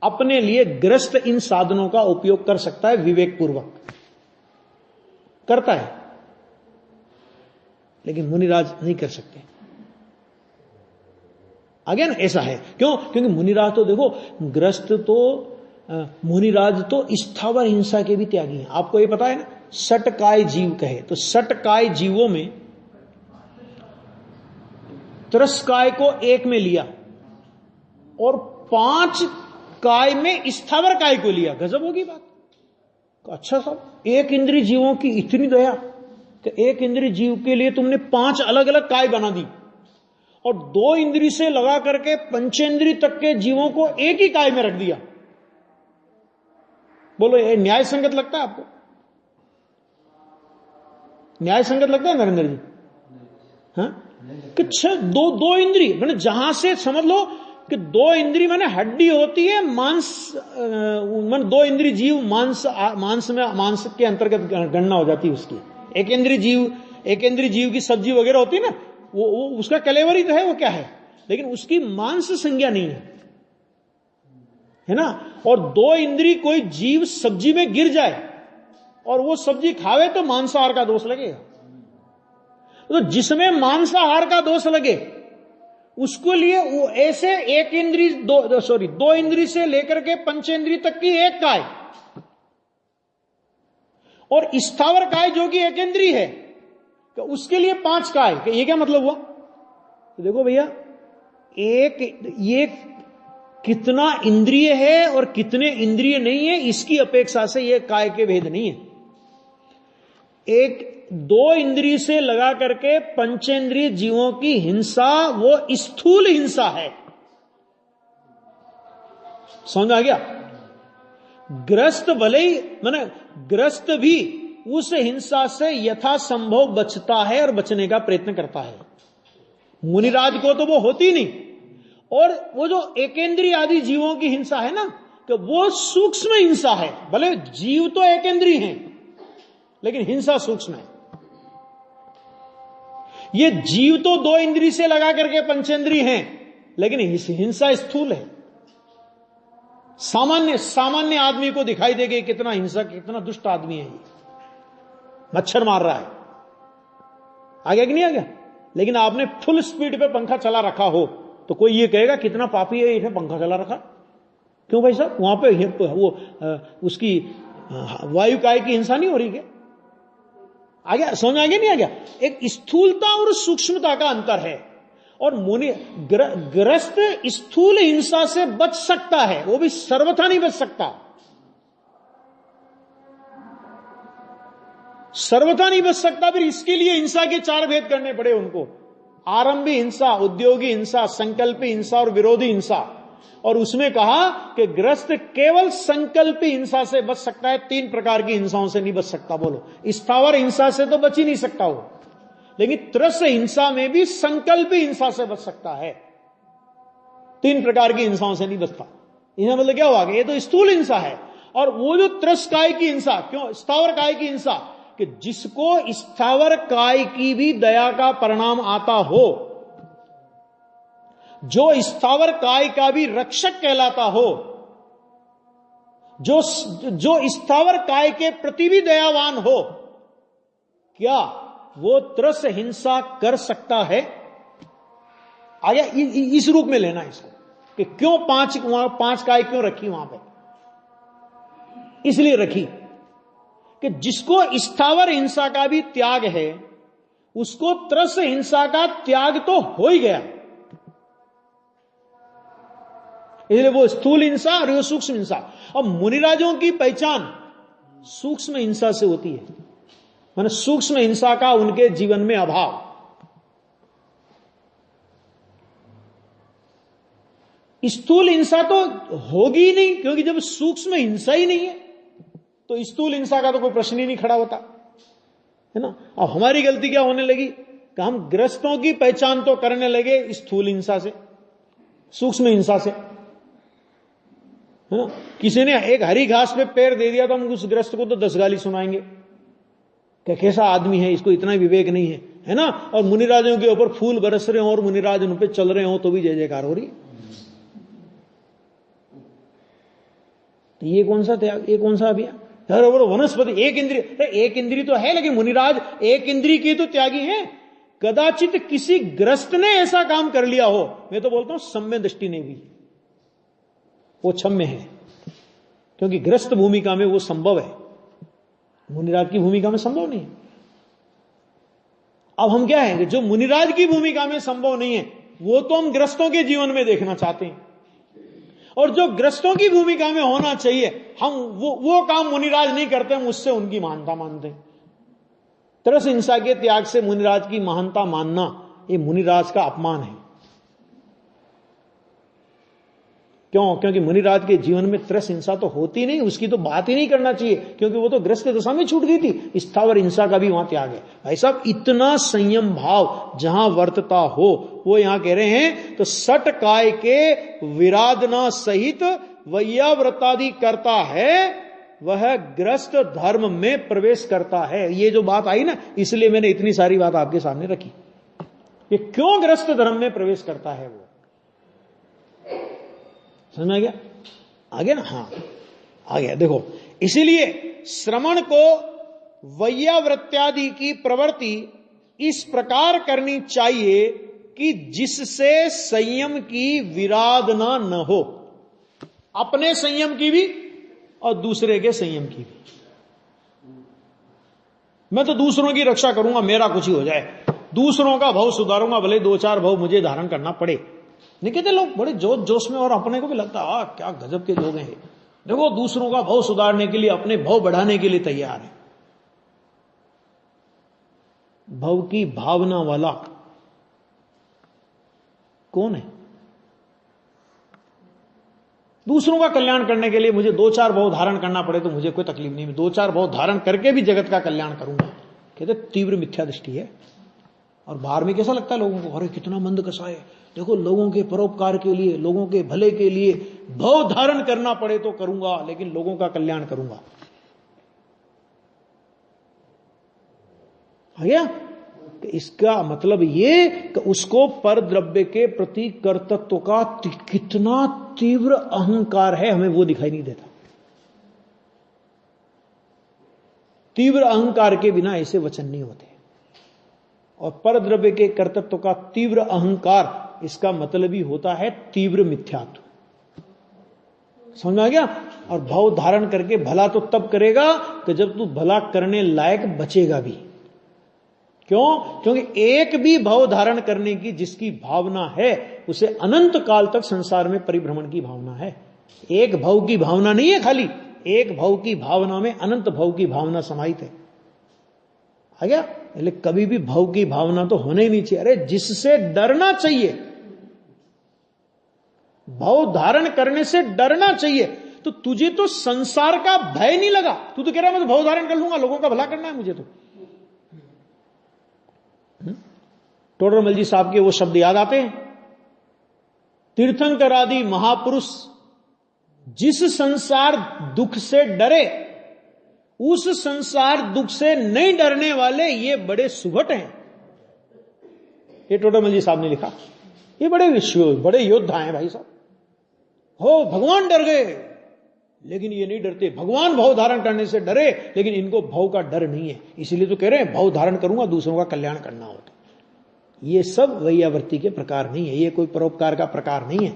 अपने लिए ग्रस्त इन साधनों का उपयोग कर सकता है, विवेक पूर्वक करता है, लेकिन मुनिराज नहीं कर सकते। आगे ना ऐसा है, क्यों? क्योंकि मुनिराज तो देखो, ग्रस्त तो मुनिराज तो स्थावर हिंसा के भी त्यागी हैं। आपको ये पता है ना, सटकाय जीव कहे तो सटकाय जीवों में त्रस्काय को एक में लिया और 5 काय में स्थावर काय को लिया। गजब होगी बात। अच्छा साहब, एक इंद्रिय जीवों की इतनी दया कि एक इंद्रिय जीव के लिए तुमने 5 अलग अलग काय बना दी, और 2 इंद्रिय से लगा करके पंचेंद्रिय तक के जीवों को एक ही काय में रख दिया। बोलो ये न्याय संगत लगता है आपको? न्याय संगत लगता है नरेंद्र जी? हाँ, कि दो इंद्रिय मैंने जहां से समझ लो कि 2 इंद्रिय मैंने हड्डी होती है, मांस मन 2 इंद्रिय जीव मांस के अंतर्गत गणना हो जाती है उसकी। एक इंद्रिय जीव की सब्जी वगैरह होती है ना, वो उसका कलेवर ही तो है, वो क्या है, लेकिन उसकी मांस संज्ञा नहीं है ना। और 2 इंद्रिय कोई जीव सब्जी में गिर जाए और वो सब्जी खावे तो मांसाहार का दोष लगेगा। तो जिसमें मांसाहार का दोष लगे उसको लिए वो ऐसे एक इंद्रिय 2 इंद्रिय से लेकर के पंचेंद्रिय तक की एक काय, और स्थावर काय जो कि एक इंद्रिय है तो उसके लिए 5 काय। ये क्या मतलब हुआ? तो देखो भैया, ये कितना इंद्रिय है और कितने इंद्रिय नहीं है, इसकी अपेक्षा से यह काय के भेद नहीं है। 2 इंद्रिय से लगा करके पंचेंद्रिय जीवों की हिंसा वो स्थूल हिंसा है। समझ आ गया? ग्रस्त भले ही माने ग्रस्त भी उस हिंसा से यथासंभव बचता है और बचने का प्रयत्न करता है। मुनिराज को तो वो होती नहीं। और वो जो एकेंद्रीय आदि जीवों की हिंसा है ना, कि वो सूक्ष्म हिंसा है। भले जीव तो एकेंद्रीय हैं, लेकिन हिंसा सूक्ष्म है। ये जीव तो 2 इंद्रिय से लगा करके पंचेंद्रिय हैं, लेकिन हिंसा स्थूल है। सामान्य आदमी को दिखाई देगा कितना हिंसक, कितना दुष्ट आदमी है, ये मच्छर मार रहा है, आ गया कि नहीं आ गया। लेकिन आपने फुल स्पीड पे पंखा चला रखा हो तो कोई ये कहेगा कितना पापी है, इसने पंखा चला रखा। क्यों भाई साहब? वहां पे वो उसकी वायु काय की हिंसा नहीं हो रही क्या? आ गया? समझ आ गया नहीं आ गया? एक स्थूलता और सूक्ष्मता का अंतर है। और ग्रस्त स्थूल हिंसा से बच सकता है, वो भी सर्वथा नहीं बच सकता, सर्वथा नहीं बच सकता। फिर इसके लिए हिंसा के 4 भेद करने पड़े उनको: आरंभी हिंसा, उद्योगी हिंसा, संकल्पी हिंसा और विरोधी हिंसा। और उसमें कहा कि ग्रस्त केवल संकल्पी हिंसा से बच सकता है, 3 प्रकार की हिंसाओं से नहीं बच सकता। बोलो, स्थावर हिंसा से तो बच ही नहीं सकता वो, लेकिन त्रस हिंसा में भी संकल्पी हिंसा से बच सकता है, 3 प्रकार की हिंसाओं से नहीं बचता। इसका मतलब क्या हुआ कि ये तो स्थूल हिंसा है। और वो जो त्रस काय की हिंसा, क्यों स्थावर काय की हिंसा, कि जिसको स्थावर काय की भी दया का परिणाम आता हो, जो स्थावर काय का भी रक्षक कहलाता हो, जो स्थावर काय के प्रति भी दयावान हो, क्या वो त्रस हिंसा कर सकता है? आगे इस रूप में लेना इसको कि क्यों पांच काय क्यों रखी वहां पे? इसलिए रखी कि जिसको स्थावर हिंसा का भी त्याग है, उसको त्रस हिंसा का त्याग तो हो ही गया। इसलिए वो स्थूल हिंसा और वो सूक्ष्म हिंसा। अब मुनिराजों की पहचान सूक्ष्म हिंसा से होती है, माने सूक्ष्म हिंसा का उनके जीवन में अभाव। स्थूल हिंसा तो होगी ही नहीं, क्योंकि जब सूक्ष्म हिंसा ही नहीं है तो स्थूल हिंसा का तो कोई प्रश्न ही नहीं खड़ा होता, है ना। अब हमारी गलती क्या होने लगी कि हम ग्रस्तों की पहचान तो करने लगे स्थूल हिंसा से, सूक्ष्म हिंसा से, है ना। किसी ने एक हरी घास पे पैर दे दिया तो हम उस ग्रस्त को तो 10 गाली सुनाएंगे कि कैसा आदमी है, इसको इतना विवेक नहीं है ना। और मुनिराजों के ऊपर फूल बरस रहे हो और मुनिराज उन पे चल रहे हो तो भी जय जयकार हो रही है। तो ये कौन सा त्याग, ये कौन सा अभियान? वनस्पति एक इंद्रिय तो है, लेकिन मुनिराज एक इंद्रिय की तो त्यागी हैं। कदाचित किसी ग्रस्त ने ऐसा काम कर लिया हो, मैं तो बोलता हूं सम्य दृष्टि ने भी, वो क्षम्य है, क्योंकि ग्रस्त भूमिका में वो संभव है, मुनिराज की भूमिका में संभव नहीं है। अब हम क्या है, जो मुनिराज की भूमिका में संभव नहीं है वो तो हम ग्रस्तों के जीवन में देखना चाहते हैं, और जो ग्रस्तों की भूमिका में होना चाहिए हम वो काम मुनिराज नहीं करते, हम उससे उनकी महानता मानते हैं। तरस हिंसा के त्याग से मुनिराज की महानता मानना ये मुनिराज का अपमान है। क्यों? क्योंकि मुनिराज के जीवन में त्रस हिंसा तो होती नहीं, उसकी तो बात ही नहीं करना चाहिए, क्योंकि वो तो ग्रस्त दशा में छूट गई थी। स्थावर हिंसा का भी वहां त्याग है। भाई साहब, इतना संयम भाव जहां वर्तता हो वो यहां कह रहे हैं। तो सट काय के विराधना सहित वैयाव्रतादि करता है, वह ग्रस्त धर्म में प्रवेश करता है। ये जो बात आई ना, इसलिए मैंने इतनी सारी बात आपके सामने रखी। ये क्यों ग्रस्त धर्म में प्रवेश करता है, वो समझ में आ गया? आ गया ना? हाँ, आ गया। देखो, इसीलिए श्रवण को वैयावृत्यादि की प्रवृत्ति इस प्रकार करनी चाहिए कि जिससे संयम की विराधना न हो, अपने संयम की भी और दूसरे के संयम की भी। मैं तो दूसरों की रक्षा करूंगा, मेरा कुछ ही हो जाए, दूसरों का भाव सुधारूंगा, भले 2-4 भाव मुझे धारण करना पड़े। नहीं कहते लोग बड़े जोश में, और अपने को भी लगता है क्या गजब के लोग हैं। देखो, दूसरों का भाव सुधारने के लिए, अपने भाव बढ़ाने के लिए तैयार है। भाव की भावना वाला कौन है? दूसरों का कल्याण करने के लिए मुझे 2-4 भाव धारण करना पड़े तो मुझे कोई तकलीफ नहीं, मैं 2-4 भाव धारण करके भी जगत का कल्याण करूंगा। कहते तीव्र मिथ्या दृष्टि है। और बाहर में कैसा लगता है लोगों को, अरे कितना मंद कसा है, देखो लोगों के परोपकार के लिए, लोगों के भले के लिए भाव धारण करना पड़े तो करूंगा, लेकिन लोगों का कल्याण करूंगा। आ गया? इसका मतलब ये कि उसको पर द्रव्य के प्रति कर्तृत्व का कितना तीव्र अहंकार है, हमें वो दिखाई नहीं देता। तीव्र अहंकार के बिना ऐसे वचन नहीं होते। और पर द्रव्य के कर्तृत्व का तीव्र अहंकार, इसका मतलब ही होता है तीव्र मिथ्यात्व। समझ में आ गया? और भाव धारण करके भला तो तब करेगा कि जब तू भला करने लायक बचेगा भी। क्यों? क्योंकि एक भी भाव धारण करने की जिसकी भावना है, उसे अनंत काल तक संसार में परिभ्रमण की भावना है। एक भाव की भावना नहीं है, खाली एक भाव की भावना में अनंत भाव की भावना समाहित है। आ गया? लेकिन कभी भी भाव की भावना तो होने ही नहीं चाहिए। अरे जिससे डरना चाहिए, भाव धारण करने से डरना चाहिए। तो तुझे तो संसार का भय नहीं लगा, तू तो कह रहा है मैं तो भाव धारण कर लूंगा, लोगों का भला करना है मुझे। तो टोडरमल जी साहब के वो शब्द याद आते हैं, तीर्थंकर आदि महापुरुष जिस संसार दुख से डरे, उस संसार दुख से नहीं डरने वाले ये बड़े सुभट हैं। ये टोडरमल जी साहब ने लिखा। ये बड़े योद्धा हैं भाई साहब। हो भगवान डर गए, लेकिन ये नहीं डरते। भगवान भव धारण करने से डरे, लेकिन इनको भव का डर नहीं है। इसीलिए तो कह रहे हैं भव धारण करूंगा दूसरों का कल्याण करना हो तो। ये सब वैयावृत्ति के प्रकार नहीं है, ये कोई परोपकार का प्रकार नहीं है।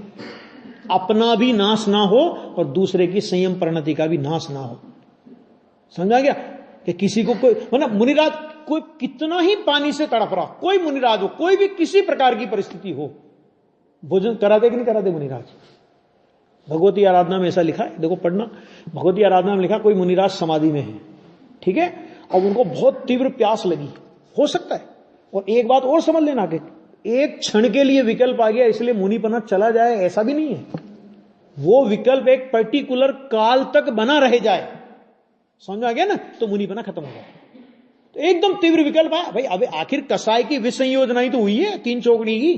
अपना भी नाश ना हो और दूसरे की संयम परिणति का भी नाश ना हो। समझा गया कि किसी को कोई मतलब मुनिराज कोई कितना ही पानी से तड़प रहा, कोई मुनिराज हो, कोई भी किसी प्रकार की परिस्थिति हो, भोजन कराते कि नहीं कराते मुनिराज? भगवती आराधना में ऐसा लिखा है, देखो पढ़ना। भगवती आराधना में लिखा कोई मुनिराज समाधि में है, ठीक है, और उनको बहुत तीव्र प्यास लगी, हो सकता है। और एक बात और समझ लेना कि एक क्षण के लिए विकल्प आ गया इसलिए मुनिपना चला जाए, ऐसा भी नहीं है। वो विकल्प एक पर्टिकुलर काल तक बना रह जाए, समझ आ गया ना, तो मुनिपना खत्म हो जाए। तो एकदम तीव्र विकल्प आया भाई, अब आखिर कसाय की विसंयोजना ही तो हुई है, 3 चौकड़ी की,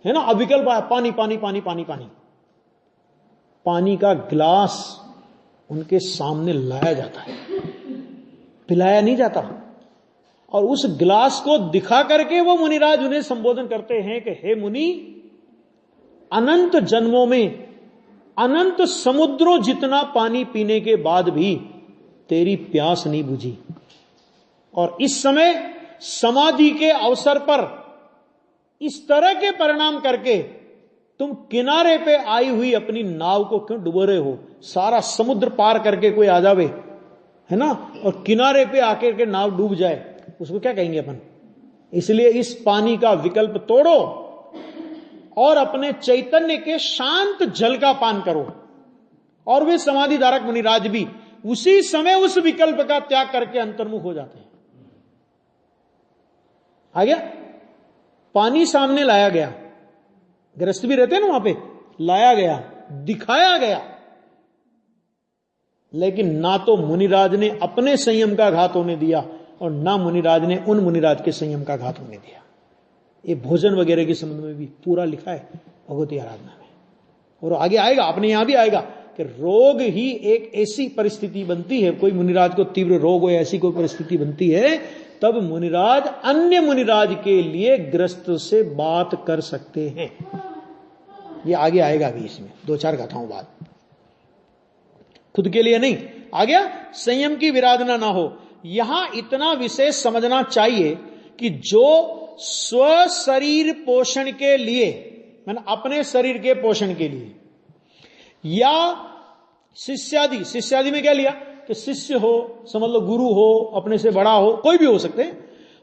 है ना। अब विकल्प आया पानी पानी पानी पानी पानी। पानी का गिलास उनके सामने लाया जाता है, पिलाया नहीं जाता। और उस गिलास को दिखा करके वो मुनिराज उन्हें संबोधन करते हैं कि हे मुनि, अनंत जन्मों में अनंत समुद्रों जितना पानी पीने के बाद भी तेरी प्यास नहीं बुझी, और इस समय समाधि के अवसर पर इस तरह के परिणाम करके तुम किनारे पे आई हुई अपनी नाव को क्यों डुबो रहे हो? सारा समुद्र पार करके कोई आ जावे, है ना, और किनारे पे आकर के नाव डूब जाए, उसको क्या कहेंगे अपन? इसलिए इस पानी का विकल्प तोड़ो और अपने चैतन्य के शांत जल का पान करो। और वे समाधि धारक मुनिराज भी उसी समय उस विकल्प का त्याग करके अंतर्मुख हो जाते हैं। आ गया? पानी सामने लाया गया, गृहस्थ भी रहते हैं ना वहां पे, लाया गया, दिखाया गया, लेकिन ना तो मुनिराज ने अपने संयम का घात होने दिया और ना मुनिराज ने उन मुनिराज के संयम का घात होने दिया। ये भोजन वगैरह के संबंध में भी पूरा लिखा है भगवती आराधना में। और आगे आएगा, अपने यहां भी आएगा कि रोग ही एक ऐसी परिस्थिति बनती है, कोई मुनिराज को तीव्र रोग हो, ऐसी कोई परिस्थिति बनती है, तब मुनिराज अन्य मुनिराज के लिए ग्रस्त से बात कर सकते हैं। ये आगे आएगा भी, इसमें 2-4 गाथाओं बाद, खुद के लिए नहीं। आ गया? संयम की विराधना ना हो। यहां इतना विशेष समझना चाहिए कि जो स्व शरीर पोषण के लिए, मैंने अपने शरीर के पोषण के लिए, या शिष्यादि में क्या लिया कि शिष्य हो, समझ लो गुरु हो, अपने से बड़ा हो, कोई भी हो सकते हैं,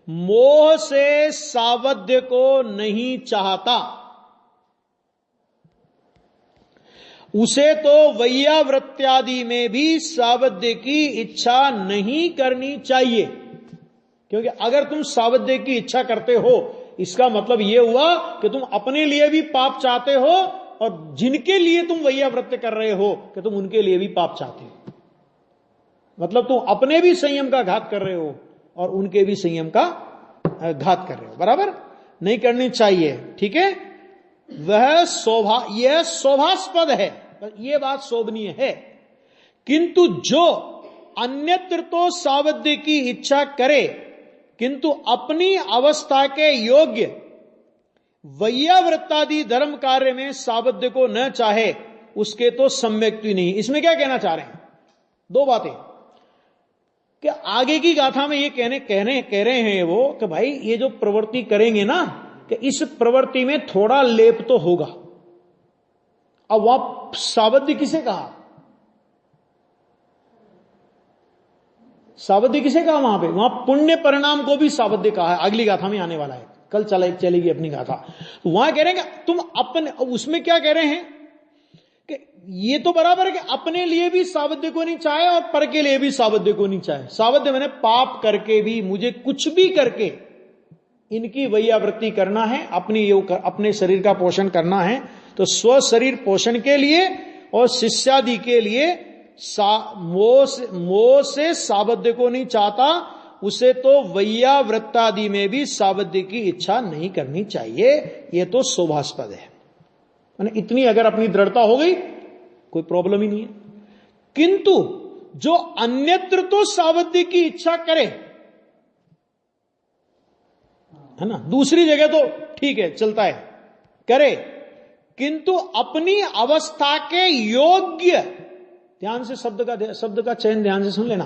मोह से सावध्य को नहीं चाहता, उसे तो वैयावृत्त्यादि में भी सावध्य की इच्छा नहीं करनी चाहिए। क्योंकि अगर तुम सावध्य की इच्छा करते हो, इसका मतलब यह हुआ कि तुम अपने लिए भी पाप चाहते हो और जिनके लिए तुम वैयावृत्त कर रहे हो कि तुम उनके लिए भी पाप चाहते हो। मतलब तुम अपने भी संयम का घात कर रहे हो और उनके भी संयम का घात कर रहे हो। बराबर? नहीं करनी चाहिए, ठीक है। यह शोभास्पद है, यह बात शोभनीय है। किंतु जो अन्यत्र तो सावध्य की इच्छा करे किंतु अपनी अवस्था के योग्य वैयावृत्तादि धर्म कार्य में सावध्य को न चाहे, उसके तो सम्यक्ति नहीं। इसमें क्या कहना चाह रहे हैं? 2 बातें कि आगे की गाथा में ये कह रहे हैं वो कि भाई ये जो प्रवृत्ति करेंगे ना, कि इस प्रवृत्ति में थोड़ा लेप तो होगा। अब वहां सावध्य किसे कहा? सावध्य किसे कहा वहां पे? वहां पुण्य परिणाम को भी सावध्य कहा है, अगली गाथा में आने वाला है, कल चलेगी अपनी गाथा। वहां कह रहे हैं कि तुम अपने, उसमें क्या कह रहे हैं कि ये तो बराबर है कि अपने लिए भी सावध्य को नहीं चाहे और पर के लिए भी सावध्य को नहीं चाहे। सावध्य मैंने पाप करके भी, मुझे कुछ भी करके इनकी वैयावृत्ति करना है, अपने शरीर का पोषण करना है, तो स्व शरीर पोषण के लिए और शिष्यादि के लिए मोह से सावध्य को नहीं चाहता, उसे तो वैयावृत्तादि में भी सावध्य की इच्छा नहीं करनी चाहिए। यह तो शोभास्पद है। मैंने इतनी अगर अपनी दृढ़ता हो गई, कोई प्रॉब्लम ही नहीं है। किंतु जो अन्यत्र तो सावध्य की इच्छा करे, है ना, दूसरी जगह तो ठीक है, चलता है, करे, किंतु अपनी अवस्था के योग्य, ध्यान से शब्द का चयन ध्यान से सुन लेना,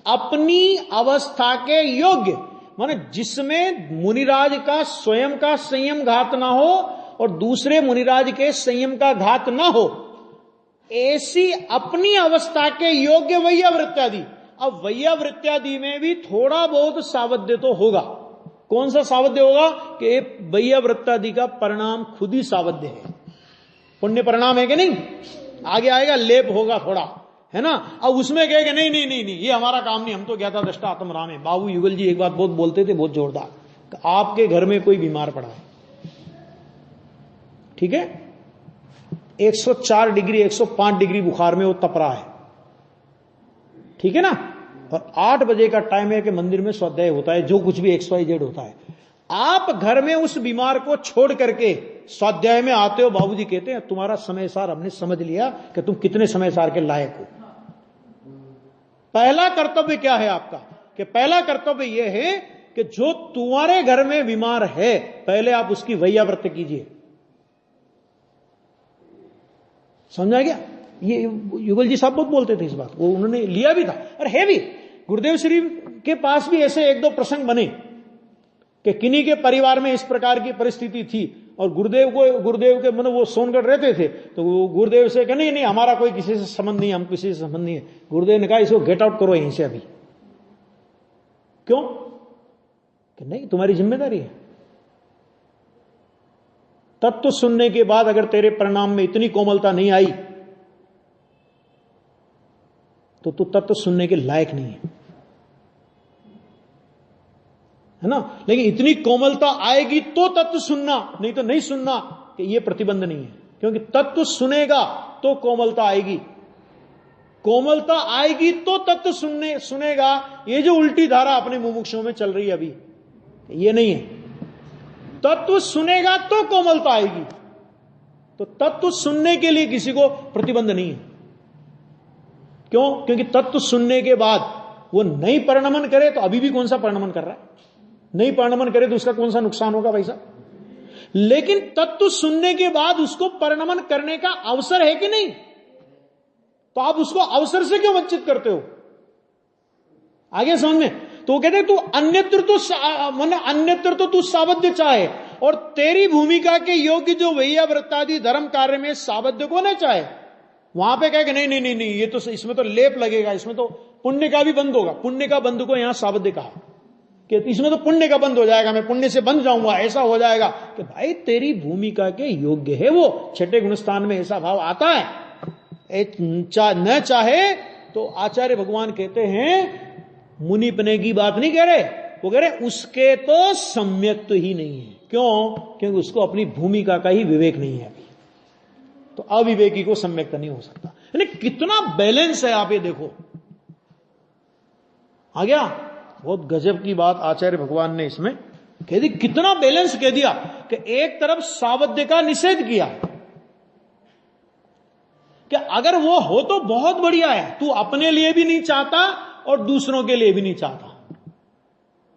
अपनी अवस्था के योग्य, माने जिसमें मुनिराज का स्वयं का संयम घात ना हो और दूसरे मुनिराज के संयम का घात ना हो, ऐसी अपनी अवस्था के योग्य वैयावृत्त्यादि। अब वैयावृत्त्यादि में भी थोड़ा बहुत सावध्य तो होगा। कौन सा सावध्य होगा कि वैयावृत्त्यादि का परिणाम खुद ही सावध्य है, पुण्य परिणाम है कि नहीं, आगे आएगा लेप होगा थोड़ा, है ना। अब उसमें कहेगा नहीं नहीं नहीं नहीं ये हमारा काम नहीं, हम तो ज्ञाता दृष्टा आत्म राम है। बाबू युगल जी एक बात बहुत बोलते थे, बहुत जोरदार, आपके घर में कोई बीमार पड़ा है, ठीक है, 104 डिग्री 105 डिग्री बुखार में वो तप रहा है, ठीक है ना, और 8 बजे का टाइम है कि मंदिर में स्वाध्याय होता है, जो कुछ भी XYZ होता है। आप घर में उस बीमार को छोड़ करके स्वाध्याय में आते हो, बाबूजी कहते हैं तुम्हारा समय सार हमने समझ लिया कि तुम कितने समय सार के लायक हो। पहला कर्तव्य क्या है आपका, कि पहला कर्तव्य यह है कि जो तुम्हारे घर में बीमार है पहले आप उसकी वैयावृत्ति कीजिए। समझा गया। ये युगल जी साहब बहुत बोलते थे इस बात को, उन्होंने लिया भी था और है भी। गुरुदेव श्री के पास भी ऐसे 1-2 प्रसंग बने कि किन्हीं के परिवार में इस प्रकार की परिस्थिति थी और गुरुदेव के मतलब वो सोनगढ़ रहते थे, तो वो गुरुदेव से कहा नहीं नहीं हमारा कोई किसी से संबंध नहीं, हम किसी से संबंध नहीं है। गुरुदेव ने कहा इसको गेट आउट करो यहीं से अभी। क्यों? कि नहीं तुम्हारी जिम्मेदारी है। तत्व सुनने के बाद अगर तेरे परिणाम में इतनी कोमलता नहीं आई तो तू तत्व सुनने के लायक नहीं है ना। लेकिन इतनी कोमलता आएगी तो तत्व सुनना, नहीं तो नहीं सुनना, कि यह प्रतिबंध नहीं है। क्योंकि तत्व सुनेगा तो कोमलता आएगी, कोमलता आएगी तो तत्व सुनेगा। ये जो उल्टी धारा अपने मुमुक्षों में चल रही है अभी, ये नहीं है। तत्व सुनेगा तो कोमलता आएगी, तो तत्व सुनने के लिए किसी को प्रतिबंध नहीं है। क्यों? क्योंकि तत्व सुनने के बाद वो नहीं परिणमन करे तो अभी भी कौन सा परिणमन कर रहा है, नहीं परिणमन करे तो उसका कौन सा नुकसान होगा भाई साहब। लेकिन तत्व सुनने के बाद उसको परिणमन करने का अवसर है कि नहीं, तो आप उसको अवसर से क्यों वंचित करते हो? आगे समझ में। तो वो कहते हैं तू अन्यत्र तो तू सावध्य चाहे, और तेरी भूमिका के योग्य जो वैयावृत्तादि धर्म कार्य में सावध्य को न चाहे, वहां पे कहे कि नहीं नहीं नहीं नहीं ये तो इसमें तो लेप लगेगा, इसमें तो पुण्य का भी बंद होगा। पुण्य का बंद को यहां सावध्य कहा कि इसमें तो पुण्य का बंद हो जाएगा, मैं पुण्य से बंध जाऊंगा, ऐसा हो जाएगा। कि भाई तेरी भूमिका के योग्य है वो। छठे गुणस्थान में ऐसा भाव आता है। न चाहे तो आचार्य भगवान कहते हैं मुनिपने की बात नहीं कह रहे, वो कह रहे उसके तो सम्यक तो ही नहीं है। क्यों? क्योंकि उसको अपनी भूमिका का ही विवेक नहीं है अभी, तो अविवेकी को सम्यक नहीं हो सकता। यानी कितना बैलेंस है, आप ये देखो। आ गया। बहुत गजब की बात आचार्य भगवान ने इसमें कह दी। कितना बैलेंस कह दिया कि एक तरफ सावध्य का निषेध किया कि अगर वो हो तो बहुत बढ़िया है, तू अपने लिए भी नहीं चाहता और दूसरों के लिए भी नहीं चाहता,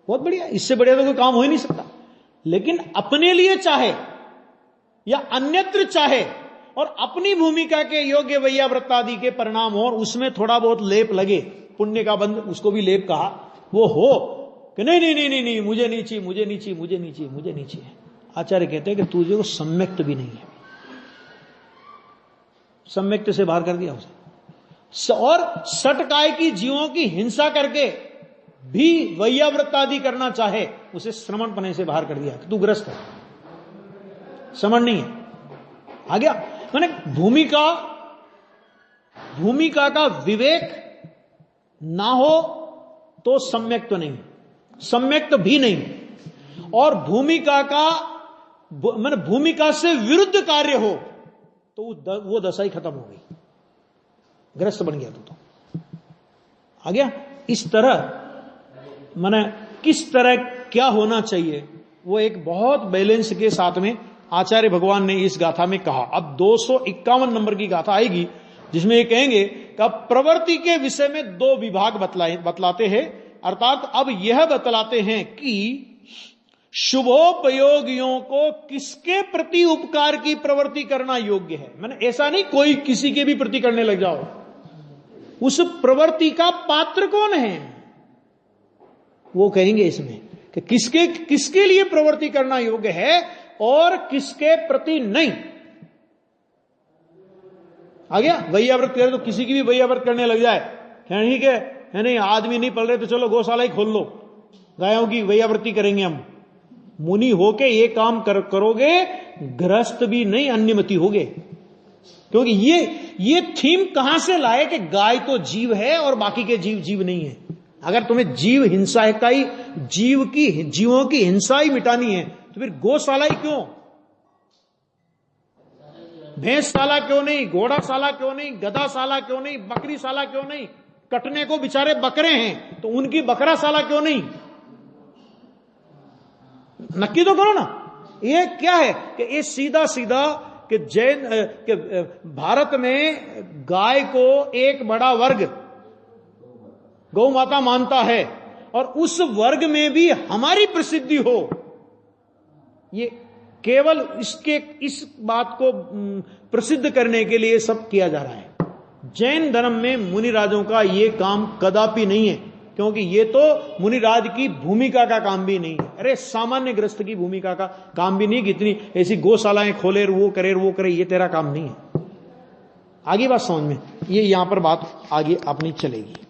बहुत बढ़िया, इससे बढ़िया तो कोई काम हो ही नहीं सकता। लेकिन अपने लिए चाहे या अन्यत्र चाहे और अपनी भूमिका के योग्य वैयावृत्तादि के परिणाम हो और उसमें थोड़ा बहुत लेप लगे, पुण्य का बंध, उसको भी लेप कहा, वो हो कि नहीं नहीं नहीं नहीं नहीं मुझे नहीं चाहिए, मुझे नहीं चाहिए, मुझे नहीं चाहिए, मुझे नहीं चाहिए। आचार्य कहते हैं कि तुझे को सम्यक्त भी नहीं है, सम्यक्त से बाहर कर दिया उसे। और सटकाय की जीवों की हिंसा करके भी वैयावृत्तादि करना चाहे, उसे श्रमण पने से बाहर कर दिया कि तू ग्रस्त है, श्रमण नहीं है। आ गया। माने भूमिका का विवेक ना हो तो सम्यक तो नहीं, सम्यक भी नहीं, और भूमिका का माने भूमिका से विरुद्ध कार्य हो तो वो दशा ही खत्म हो गई, ग्रस्त बन गया तो। आ गया। इस तरह माने किस तरह क्या होना चाहिए, वो एक बहुत बैलेंस के साथ में आचार्य भगवान ने इस गाथा में कहा। अब 251 नंबर की गाथा आएगी जिसमें ये कहेंगे कि प्रवृत्ति के विषय में 2 विभाग बतलाते हैं, अर्थात अब यह बतलाते हैं कि शुभोपयोगियों को किसके प्रति उपकार की प्रवृत्ति करना योग्य है। मैंने ऐसा नहीं कोई किसी के भी प्रति करने लग जाओ, उस प्रवृत्ति का पात्र कौन है वो कहेंगे इसमें कि किसके लिए प्रवृत्ति करना योग्य है और किसके प्रति नहीं। आ गया। वैयाव्रत करे तो किसी की भी वैयाव्रत करने लग जाए, ठीक है नहीं आदमी नहीं पल रहे तो चलो गौशाला ही खोल लो, गायों की वैयावृत्ति करेंगे हम। मुनि होके ये काम करोगे गृहस्थ भी नहीं अन्यमति होगे। क्योंकि ये थीम कहां से लाए कि गाय तो जीव है और बाकी के जीव नहीं है। अगर तुम्हें जीव हिंसा का ही जीवों की हिंसा ही मिटानी है तो फिर गौशाला ही क्यों, भैंसशाला क्यों नहीं, घोड़ाशाला क्यों नहीं, गधाशाला क्यों नहीं, बकरीशाला क्यों नहीं। कटने को बेचारे बकरे हैं तो उनकी बकराशाला क्यों नहीं, नक्की तो करो ना। ये क्या है कि ये सीधा कि कि भारत में गाय को एक बड़ा वर्ग गौ माता मानता है और उस वर्ग में भी हमारी प्रसिद्धि हो, ये केवल इस बात को प्रसिद्ध करने के लिए सब किया जा रहा है। जैन धर्म में मुनिराजों का ये काम कदापि नहीं है, क्योंकि ये तो मुनिराज की भूमिका का काम भी नहीं है। अरे सामान्य गृहस्थ की भूमिका का काम भी नहीं कि इतनी ऐसी गौशालाएं खोले वो करे, ये तेरा काम नहीं है। आगे बात समझ में, ये यहां पर बात आगे अपनी चलेगी।